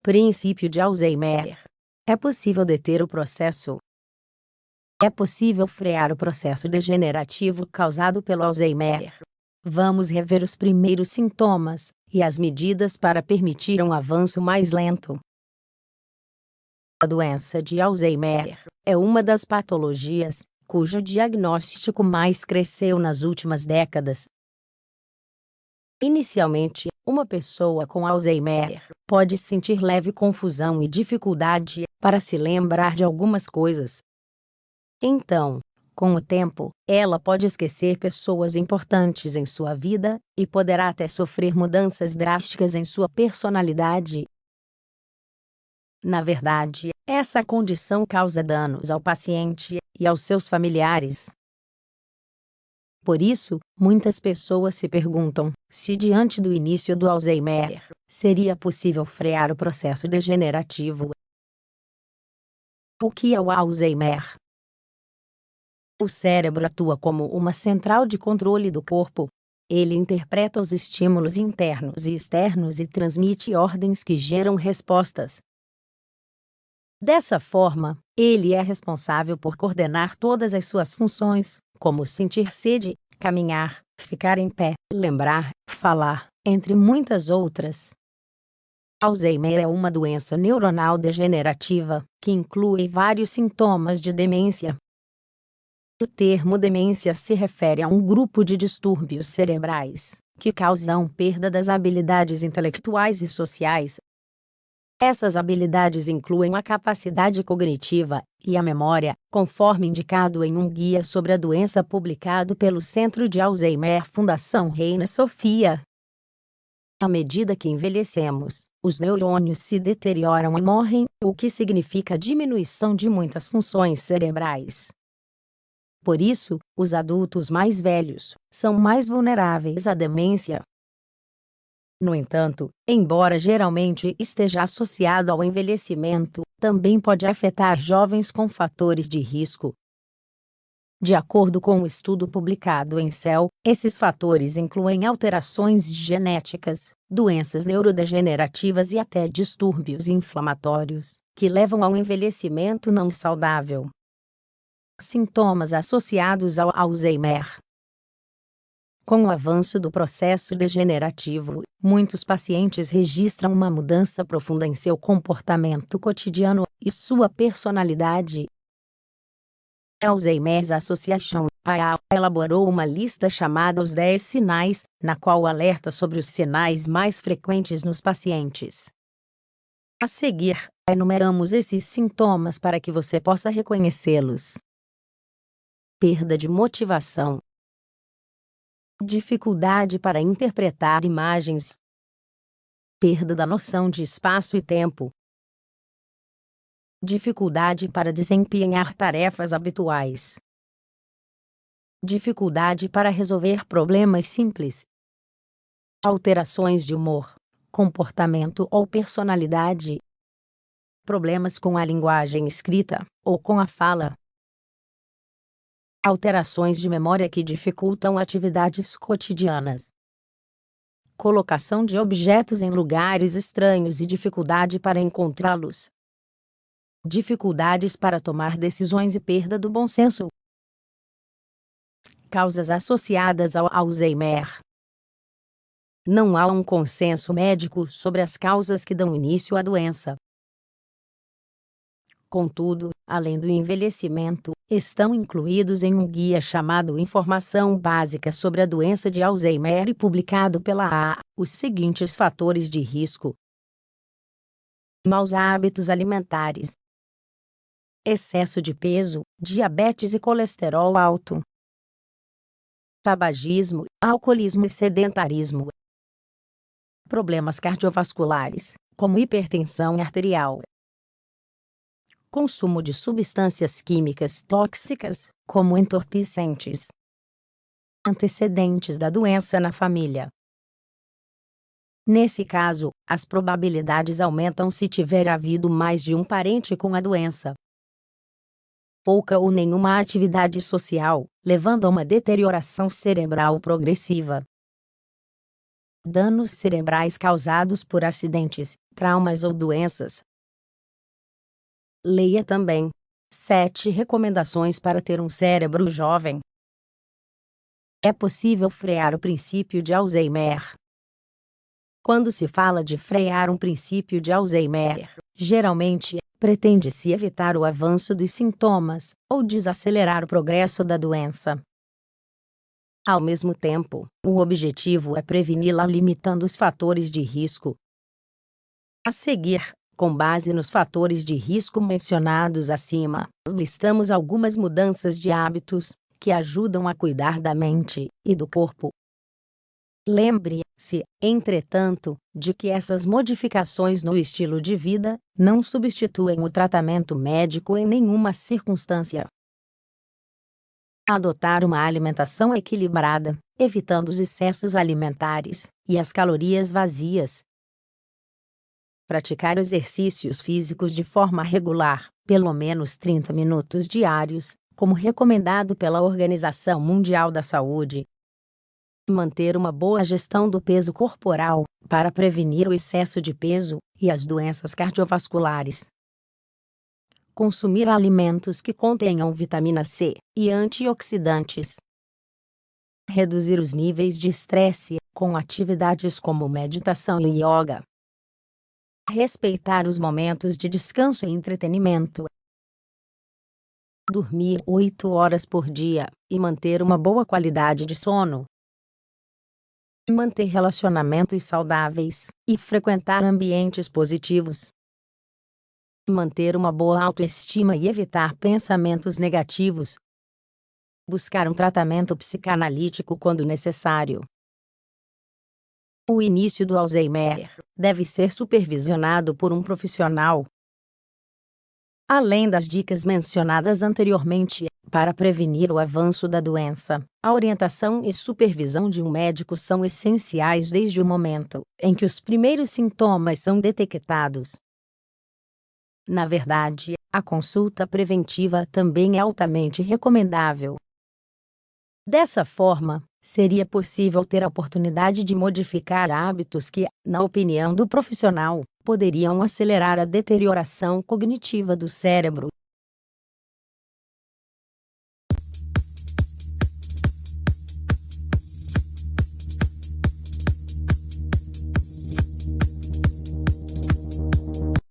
Princípio de Alzheimer. É possível deter o processo. É possível frear o processo degenerativo causado pelo Alzheimer. Vamos rever os primeiros sintomas e as medidas para permitir um avanço mais lento. A doença de Alzheimer é uma das patologias cujo diagnóstico mais cresceu nas últimas décadas. Inicialmente, uma pessoa com Alzheimer pode sentir leve confusão e dificuldade para se lembrar de algumas coisas. Então, com o tempo, ela pode esquecer pessoas importantes em sua vida e poderá até sofrer mudanças drásticas em sua personalidade. Na verdade, essa condição causa danos ao paciente e aos seus familiares. Por isso, muitas pessoas se perguntam se, diante do início do Alzheimer, seria possível frear o processo degenerativo. O que é o Alzheimer? O cérebro atua como uma central de controle do corpo. Ele interpreta os estímulos internos e externos e transmite ordens que geram respostas. Dessa forma, ele é responsável por coordenar todas as suas funções, como sentir sede, caminhar, ficar em pé, lembrar, falar, entre muitas outras. Alzheimer é uma doença neuronal degenerativa, que inclui vários sintomas de demência. O termo demência se refere a um grupo de distúrbios cerebrais, que causam perda das habilidades intelectuais e sociais. Essas habilidades incluem a capacidade cognitiva e a memória, conforme indicado em um guia sobre a doença publicado pelo Centro de Alzheimer Fundação Reina Sofia. À medida que envelhecemos, os neurônios se deterioram e morrem, o que significa a diminuição de muitas funções cerebrais. Por isso, os adultos mais velhos são mais vulneráveis à demência. No entanto, embora geralmente esteja associado ao envelhecimento, também pode afetar jovens com fatores de risco. De acordo com um estudo publicado em Cell, esses fatores incluem alterações genéticas, doenças neurodegenerativas e até distúrbios inflamatórios, que levam ao envelhecimento não saudável. Sintomas associados ao Alzheimer. Com o avanço do processo degenerativo, muitos pacientes registram uma mudança profunda em seu comportamento cotidiano e sua personalidade. Alzheimer's Association (AAO) elaborou uma lista chamada Os 10 Sinais, na qual alerta sobre os sinais mais frequentes nos pacientes. A seguir, enumeramos esses sintomas para que você possa reconhecê-los. Perda de motivação. Dificuldade para interpretar imagens. Perda da noção de espaço e tempo. Dificuldade para desempenhar tarefas habituais. Dificuldade para resolver problemas simples. Alterações de humor, comportamento ou personalidade. Problemas com a linguagem escrita ou com a fala. Alterações de memória que dificultam atividades cotidianas. Colocação de objetos em lugares estranhos e dificuldade para encontrá-los. Dificuldades para tomar decisões e perda do bom senso. Causas associadas ao Alzheimer. Não há um consenso médico sobre as causas que dão início à doença. Contudo, além do envelhecimento, estão incluídos em um guia chamado Informação Básica sobre a Doença de Alzheimer e publicado pela AAO, os seguintes fatores de risco. Maus hábitos alimentares. Excesso de peso, diabetes e colesterol alto. Tabagismo, alcoolismo e sedentarismo. Problemas cardiovasculares, como hipertensão arterial. Consumo de substâncias químicas tóxicas, como entorpecentes. Antecedentes da doença na família. Nesse caso, as probabilidades aumentam se tiver havido mais de um parente com a doença. Pouca ou nenhuma atividade social, levando a uma deterioração cerebral progressiva. danos cerebrais causados por acidentes, traumas ou doenças. Leia também 7 recomendações para ter um cérebro jovem. É possível frear o princípio de Alzheimer. Quando se fala de frear um princípio de Alzheimer, geralmente, pretende-se evitar o avanço dos sintomas, ou desacelerar o progresso da doença. Ao mesmo tempo, o objetivo é preveni-la limitando os fatores de risco. A seguir, com base nos fatores de risco mencionados acima, listamos algumas mudanças de hábitos que ajudam a cuidar da mente e do corpo. Lembre-se, entretanto, de que essas modificações no estilo de vida não substituem o tratamento médico em nenhuma circunstância. Adotar uma alimentação equilibrada, evitando os excessos alimentares e as calorias vazias. Praticar exercícios físicos de forma regular, pelo menos 30 minutos diários, como recomendado pela Organização Mundial da Saúde. Manter uma boa gestão do peso corporal, para prevenir o excesso de peso e as doenças cardiovasculares. Consumir alimentos que contenham vitamina C e antioxidantes. Reduzir os níveis de estresse, com atividades como meditação e yoga. Respeitar os momentos de descanso e entretenimento. Dormir 8 horas por dia, e manter uma boa qualidade de sono. Manter relacionamentos saudáveis, e frequentar ambientes positivos. Manter uma boa autoestima e evitar pensamentos negativos. Buscar um tratamento psicanalítico quando necessário. O início do Alzheimer deve ser supervisionado por um profissional. Além das dicas mencionadas anteriormente, para prevenir o avanço da doença, a orientação e supervisão de um médico são essenciais desde o momento em que os primeiros sintomas são detectados. Na verdade, a consulta preventiva também é altamente recomendável. Dessa forma, seria possível ter a oportunidade de modificar hábitos que, na opinião do profissional, poderiam acelerar a deterioração cognitiva do cérebro.